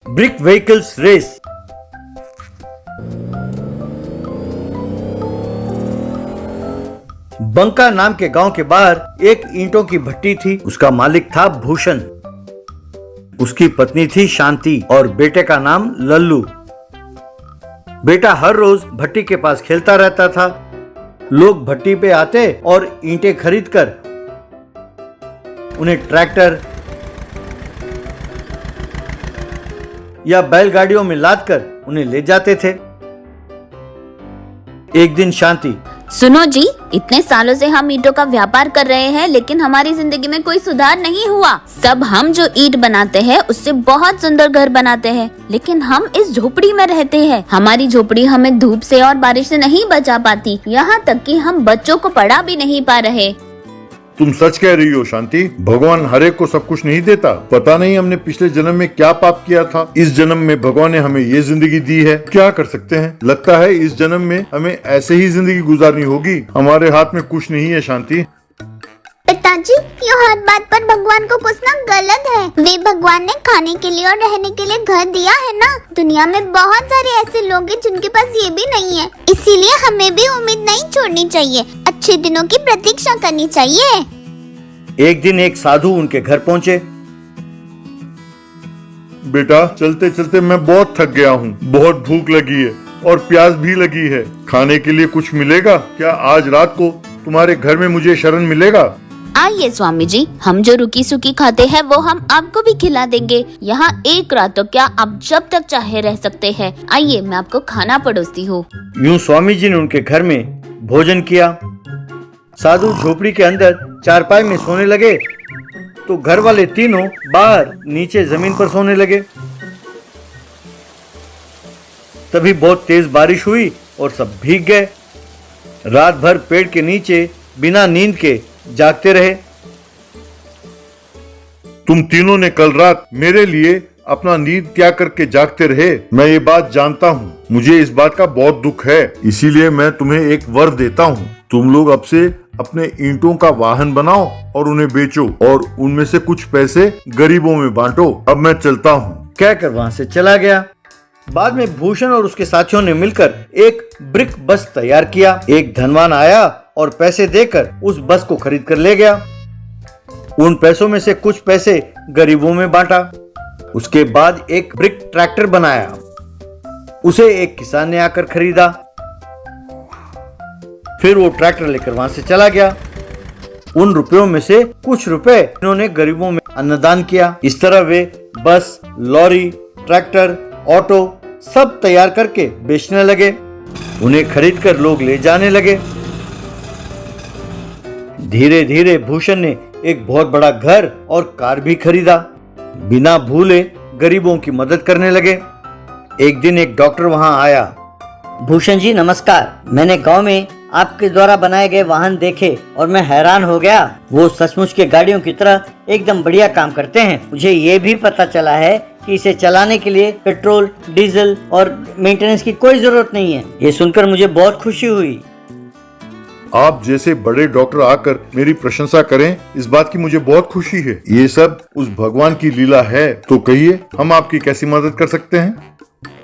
Brick vehicles race. बंका नाम के गांव के बाहर एक ईंटों की भट्टी थी। उसका मालिक था भूषण, उसकी पत्नी थी शांति और बेटे का नाम लल्लू। बेटा हर रोज भट्टी के पास खेलता रहता था। लोग भट्टी पे आते और ईंटें खरीदकर उन्हें ट्रैक्टर या बैलगाड़ियों में लादकर उन्हें ले जाते थे। एक दिन शांति, सुनो जी, इतने सालों से हम ईंटों का व्यापार कर रहे हैं, लेकिन हमारी जिंदगी में कोई सुधार नहीं हुआ। सब हम जो ईंट बनाते हैं उससे बहुत सुंदर घर बनाते हैं, लेकिन हम इस झोपड़ी में रहते हैं। हमारी झोपड़ी हमें धूप से और बारिश से नहीं बचा पाती, यहाँ तक कि हम बच्चों को पढ़ा भी नहीं पा रहे। तुम सच कह रही हो शांति। भगवान हर एक को सब कुछ नहीं देता। पता नहीं हमने पिछले जन्म में क्या पाप किया था। इस जन्म में भगवान ने हमें ये जिंदगी दी है, क्या कर सकते हैं। लगता है इस जन्म में हमें ऐसे ही जिंदगी गुजारनी होगी। हमारे हाथ में कुछ नहीं है शांति। पिताजी, ये हर बात पर भगवान को पूछना गलत है। वे भगवान ने खाने के लिए और रहने के लिए घर दिया है ना। दुनिया में बहुत सारे ऐसे लोग हैं जिनके पास ये भी नहीं है, इसीलिए हमें भी उम्मीद नहीं छोड़नी चाहिए। अच्छे दिनों की प्रतीक्षा करनी चाहिए। एक दिन एक साधु उनके घर पहुंचे। बेटा, चलते चलते मैं बहुत थक गया हूँ। बहुत भूख लगी है और प्यास भी लगी है। खाने के लिए कुछ मिलेगा क्या? आज रात को तुम्हारे घर में मुझे शरण मिलेगा? आइए स्वामी जी, हम जो रुकी सुकी खाते हैं वो हम आपको भी खिला देंगे। यहाँ एक रात तो क्या, आप जब तक चाहे रह सकते हैं। आइए, मैं आपको खाना परोसती हूँ। यूं स्वामी जी ने उनके घर में भोजन किया। साधु झोपड़ी के अंदर चारपाई में सोने लगे तो घर वाले तीनों बाहर नीचे जमीन पर सोने लगे। तभी बहुत तेज बारिश हुई और सब भीग गए। रात भर पेड़ के नीचे बिना नींद के जागते रहे। तुम तीनों ने कल रात मेरे लिए अपना नींद त्याग करके जागते रहे। मैं ये बात जानता हूँ। मुझे इस बात का बहुत दुख है, इसीलिए मैं तुम्हें एक वर देता हूँ। तुम लोग अब से अपने ईंटों का वाहन बनाओ और उन्हें बेचो और उनमें से कुछ पैसे गरीबों में बांटो। अब मैं चलता हूँ। कहकर वहां से चला गया। बाद में भूषण और उसके साथियों ने मिलकर एक ब्रिक बस तैयार किया। एक धनवान आया और पैसे देकर उस बस को खरीद कर ले गया। उन पैसों में से कुछ पैसे गरीबों में बांटा। उसके बाद एक ब्रिक ट्रैक्टर बनाया। उसे एक किसान ने आकर खरीदा। फिर वो ट्रैक्टर लेकर वहां से चला गया। उन रुपयों में से कुछ रुपए इन्होंने गरीबों में अन्नदान किया। इस तरह वे बस, लॉरी, ट्रैक्टर, ऑटो सब तैयार करके बेचने लगे। उन्हें खरीदकर लोग ले जाने लगे। धीरे धीरे भूषण ने एक बहुत बड़ा घर और कार भी खरीदा। बिना भूले गरीबों की मदद करने लगे। एक दिन एक डॉक्टर वहां आया। भूषण जी नमस्कार। मैंने गांव में आपके द्वारा बनाए गए वाहन देखे और मैं हैरान हो गया। वो सचमुच के गाड़ियों की तरह एकदम बढ़िया काम करते हैं। मुझे ये भी पता चला है कि इसे चलाने के लिए पेट्रोल, डीजल और मेंटेनेंस की कोई जरूरत नहीं है। ये सुनकर मुझे बहुत खुशी हुई। आप जैसे बड़े डॉक्टर आकर मेरी प्रशंसा करें, इस बात की मुझे बहुत खुशी है। ये सब उस भगवान की लीला है। तो कहिए, हम आपकी कैसी मदद कर सकते हैं?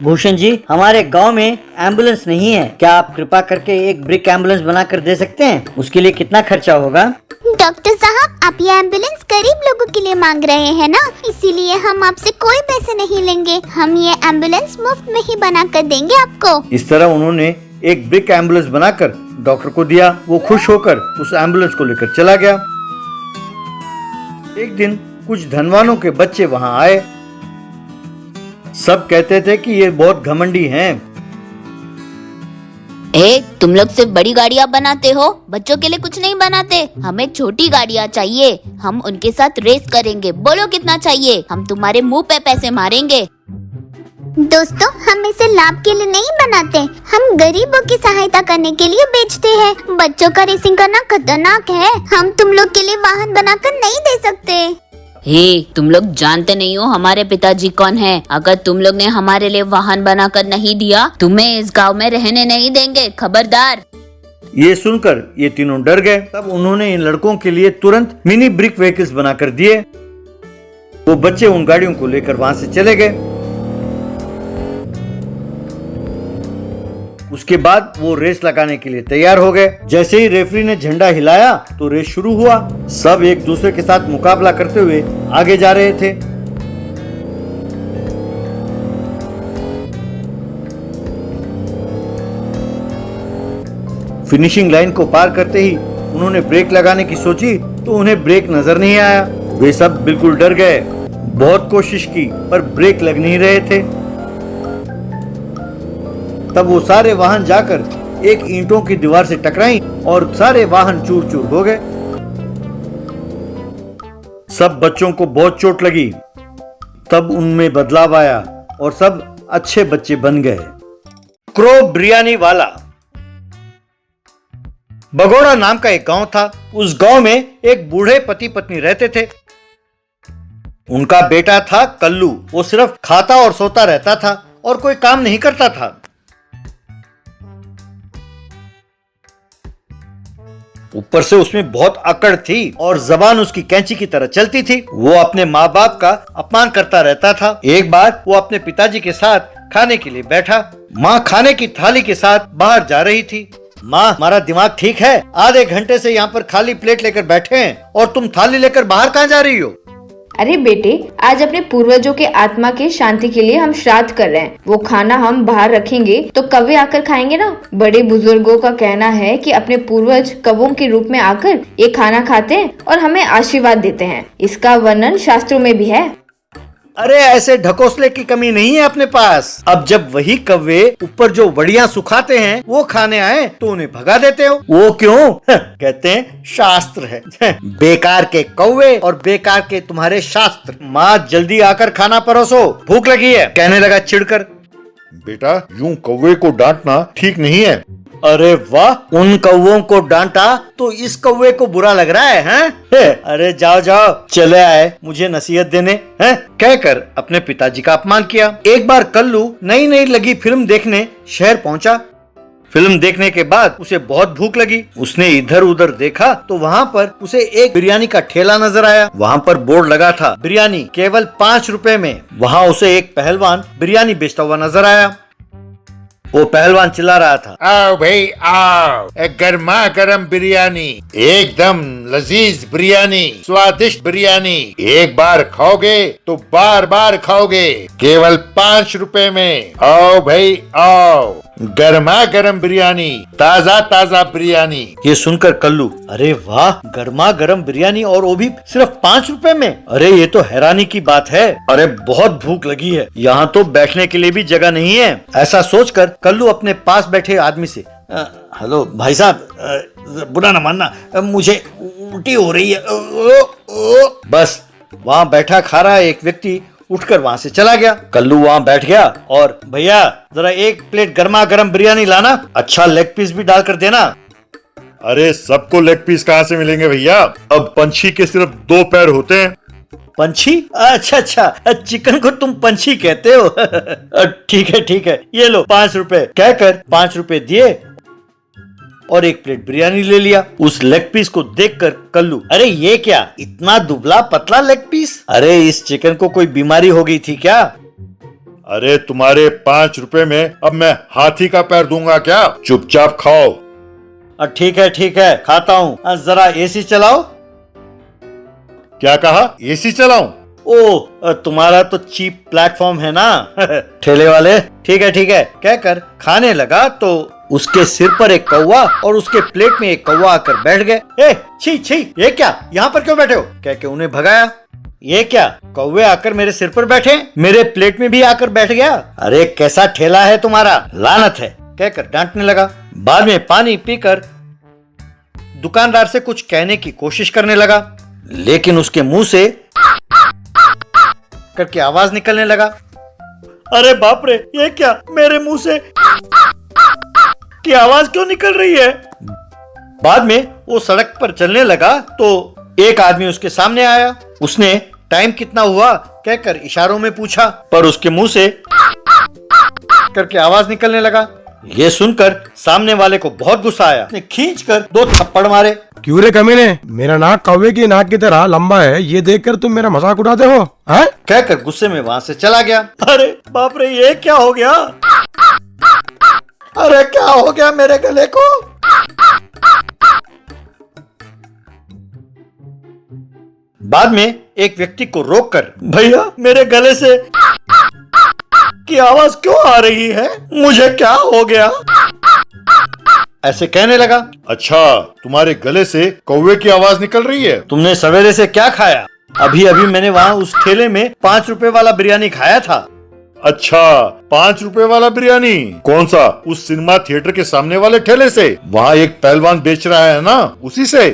भूषण जी, हमारे गांव में एम्बुलेंस नहीं है। क्या आप कृपा करके एक ब्रिक एम्बुलेंस बना कर दे सकते हैं? उसके लिए कितना खर्चा होगा? डॉक्टर साहब, आप ये एम्बुलेंस गरीब लोगों के लिए मांग रहे हैं ना, इसीलिए हम आपसे कोई पैसे नहीं लेंगे। हम ये एम्बुलेंस मुफ्त में ही बना कर देंगे आपको। इस तरह उन्होंने एक ब्रिक एम्बुलेंस बनाकर डॉक्टर को दिया। वो खुश होकर उस एम्बुलेंस को लेकर चला गया। एक दिन कुछ धनवानों के बच्चे वहां आए। सब कहते थे कि ये बहुत घमंडी हैं। तुम लोग सिर्फ बड़ी गाड़ियाँ बनाते हो, बच्चों के लिए कुछ नहीं बनाते। हमें छोटी गाड़ियाँ चाहिए। हम उनके साथ रेस करेंगे। बोलो कितना चाहिए? हम तुम्हारे मुंह पे पैसे मारेंगे। दोस्तों, हम इसे लाभ के लिए नहीं बनाते, हम गरीबों की सहायता करने के लिए बेचते हैं। बच्चों का रेसिंग करना खतरनाक है। हम तुम लोग के लिए वाहन बनाकर नहीं दे सकते। तुम लोग जानते नहीं हो हमारे पिताजी कौन है। अगर तुम लोग ने हमारे लिए वाहन बनाकर नहीं दिया, तुम्हें इस गांव में रहने नहीं देंगे। खबरदार। ये सुनकर ये तीनों डर गए। तब उन्होंने इन लड़कों के लिए तुरंत मिनी ब्रिक व्हीकल्स बनाकर दिए। वो बच्चे उन गाड़ियों को लेकर वहां से चले गए। उसके बाद वो रेस लगाने के लिए तैयार हो गए। जैसे ही रेफरी ने झंडा हिलाया तो रेस शुरू हुआ। सब एक दूसरे के साथ मुकाबला करते हुए आगे जा रहे थे। फिनिशिंग लाइन को पार करते ही उन्होंने ब्रेक लगाने की सोची तो उन्हें ब्रेक नजर नहीं आया। वे सब बिल्कुल डर गए। बहुत कोशिश की पर ब्रेक लग नहीं रहे थे। तब वो सारे वाहन जाकर एक ईंटों की दीवार से टकराई और सारे वाहन चूर चूर हो गए। सब बच्चों को बहुत चोट लगी। तब उनमें बदलाव आया और सब अच्छे बच्चे बन गए। क्रो बिरयानी वाला। बगोड़ा नाम का एक गांव था। उस गांव में एक बूढ़े पति पत्नी रहते थे। उनका बेटा था कल्लू। वो सिर्फ खाता और सोता रहता था और कोई काम नहीं करता था। ऊपर से उसमें बहुत अकड़ थी और जबान उसकी कैंची की तरह चलती थी। वो अपने माँ बाप का अपमान करता रहता था। एक बार वो अपने पिताजी के साथ खाने के लिए बैठा। माँ खाने की थाली के साथ बाहर जा रही थी। माँ, हमारा दिमाग ठीक है? आधे घंटे से यहाँ पर खाली प्लेट लेकर बैठे हैं और तुम थाली लेकर बाहर कहाँ जा रही हो? अरे बेटे, आज अपने पूर्वजों के आत्मा के शांति के लिए हम श्राद्ध कर रहे हैं। वो खाना हम बाहर रखेंगे तो कौवे आकर खाएंगे ना। बड़े बुजुर्गों का कहना है कि अपने पूर्वज कौवों के रूप में आकर ये खाना खाते हैं और हमें आशीर्वाद देते हैं। इसका वर्णन शास्त्रों में भी है। अरे ऐसे ढकोसले की कमी नहीं है अपने पास। अब जब वही कौवे ऊपर जो वड़ियां सुखाते हैं वो खाने आए तो उन्हें भगा देते हो। वो क्यों? कहते हैं शास्त्र है। बेकार के कौवे और बेकार के तुम्हारे शास्त्र। माँ, जल्दी आकर खाना परोसो, भूख लगी है, कहने लगा चिढ़कर। बेटा, यूं कौवे को डांटना ठीक नहीं है। अरे वाह, उन कौवों को डांटा तो इस कौवे को बुरा लग रहा है, हैं? अरे जाओ जाओ, चले आए मुझे नसीहत देने, हैं? कहकर अपने पिताजी का अपमान किया। एक बार कल्लू नई नई लगी फिल्म देखने शहर पहुंचा। फिल्म देखने के बाद उसे बहुत भूख लगी। उसने इधर उधर देखा तो वहाँ पर उसे एक बिरयानी का ठेला नजर आया। वहाँ पर बोर्ड लगा था, बिरयानी केवल 5 रुपए में। वहाँ उसे एक पहलवान बिरयानी बेचता हुआ नजर आया। वो पहलवान चिल्ला रहा था, आओ भाई आओ, गर्मा गर्म बिरयानी, एकदम लजीज बिरयानी, स्वादिष्ट बिरयानी। एक बार खाओगे तो बार बार खाओगे, केवल 5 रुपए में। आओ भाई आओ, गर्मा गर्म बिरयानी, ताजा ताजा बिरयानी। ये सुनकर कल्लू, अरे वाह, गर्मा गर्म बिरयानी और वो भी सिर्फ 5 रुपए में। अरे ये तो हैरानी की बात है। अरे बहुत भूख लगी है, यहाँ तो बैठने के लिए भी जगह नहीं है। ऐसा सोचकर कल्लू अपने पास बैठे आदमी से, हेलो भाई साहब, बुरा न मानना, मुझे उल्टी हो रही है। बस वहाँ बैठा खा रहा एक व्यक्ति उठकर वहाँ से चला गया। कल्लू वहाँ बैठ गया और, भैया जरा एक प्लेट गर्मा गर्म बिरयानी लाना, अच्छा लेग पीस भी डालकर देना। अरे सबको लेग पीस कहाँ से मिलेंगे भैया? अब पंछी के सिर्फ 2 पैर होते हैं। पंछी? अच्छा अच्छा, चिकन को तुम पंछी कहते हो। ठीक है, ये लो 5 रुपए, कहकर 5 रुपए दिए और एक प्लेट बिरयानी ले लिया। उस लेग पीस को देखकर कल्लू, अरे ये क्या, इतना दुबला पतला लेग पीस? अरे इस चिकन को कोई बीमारी हो गई थी क्या? अरे तुम्हारे 5 रुपए में अब मैं हाथी का पैर दूंगा क्या? चुपचाप खाओ। ठीक है, खाता हूँ। जरा एसी चलाओ। क्या कहा? एसी चलाऊं? ओ, तुम्हारा तो चीप प्लेटफॉर्म है ना। ठेले वाले, ठीक है, कहकर खाने लगा तो उसके सिर पर एक कौवा और उसके प्लेट में एक कौवा आकर बैठ गए। छी, ये क्या, यहाँ पर क्यों बैठे हो? कह के उन्हें भगाया। ये क्या, कौवे आकर मेरे सिर पर बैठे, मेरे प्लेट में भी आकर बैठ गया। अरे कैसा ठेला है तुम्हारा, लानत है, कहकर डांटने लगा। बाद में पानी पीकर दुकानदार से कुछ कहने की कोशिश करने लगा, लेकिन उसके मुंह से करके आवाज निकलने लगा। अरे बाप रे, ये क्या, मेरे मुंह से की आवाज क्यों निकल रही है? बाद में वो सड़क पर चलने लगा तो एक आदमी उसके सामने आया। उसने टाइम कितना हुआ कहकर इशारों में पूछा, पर उसके मुंह से करके आवाज निकलने लगा। ये सुनकर सामने वाले को बहुत गुस्सा आया। उसने खींचकर 2 थप्पड़ मारे। क्यों रे कमीने, मेरा नाक कौवे की नाक की तरह लंबा है, ये देखकर तुम मेरा मजाक उड़ाते हो, हैं? कहकर गुस्से में वहाँ से चला गया। अरे बाप रे, ये क्या हो गया? अरे क्या हो गया मेरे गले को? बाद में एक व्यक्ति को रोककर, भैया मेरे गले से की आवाज क्यों आ रही है? मुझे क्या हो गया? ऐसे कहने लगा। अच्छा, तुम्हारे गले से कौवे की आवाज निकल रही है। तुमने सवेरे से क्या खाया? अभी अभी मैंने वहाँ उस ठेले में 5 रुपए वाला बिरयानी खाया था। अच्छा, 5 रुपए वाला बिरयानी? कौन सा? उस सिनेमा थिएटर के सामने वाले ठेले से? वहाँ एक पहलवान बेच रहा है ना, उसी से?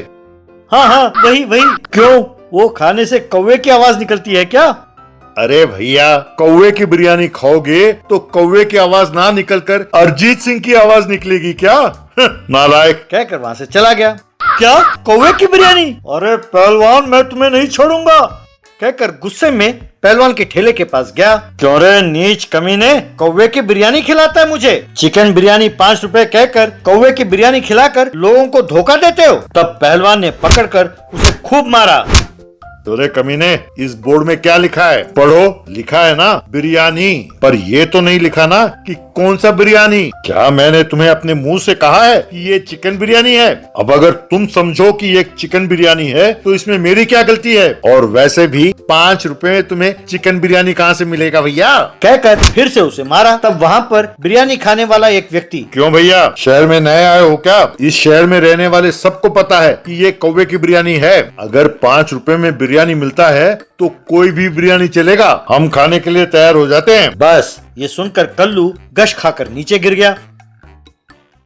हाँ हाँ, वही वही। क्यों, वो खाने से कौवे की आवाज निकलती है क्या? अरे भैया, कौवे की बिरयानी खाओगे तो कौवे की आवाज ना निकलकर अरिजीत सिंह की आवाज निकलेगी क्या? नालायक। कहकर वहाँ से चला गया। क्या, कौवे की बिरयानी? अरे पहलवान, मैं तुम्हें नहीं छोड़ूंगा, कहकर गुस्से में पहलवान के ठेले के पास गया। क्यों रे नीच कमीने, कौवे की बिरयानी खिलाता है मुझे? चिकन बिरयानी 5 रुपए कहकर कौवे की बिरयानी खिलाकर लोगों को धोखा देते हो? तब पहलवान ने पकड़कर उसे खूब मारा। अरे कमीने, इस बोर्ड में क्या लिखा है? पढ़ो। लिखा है ना बिरयानी, पर ये तो नहीं लिखा ना कि कौन सा बिरयानी। क्या मैंने तुम्हें अपने मुंह से कहा है कि ये चिकन बिरयानी है? अब अगर तुम समझो कि ये चिकन बिरयानी है तो इसमें मेरी क्या गलती है? और वैसे भी 5 रुपए में तुम्हें चिकन बिरयानी कहाँ से मिलेगा भैया? कहकर फिर से उसे मारा। तब वहाँ पर बिरयानी खाने वाला एक व्यक्ति, क्यों भैया, शहर में नए आए हो क्या? इस शहर में रहने वाले सबको पता है कि ये कौवे की बिरयानी है। अगर 5 रुपए में बिरयानी मिलता है तो कोई भी बिरयानी चलेगा, हम खाने के लिए तैयार हो जाते हैं। बस ये सुनकर कल्लू गश खाकर नीचे गिर गया।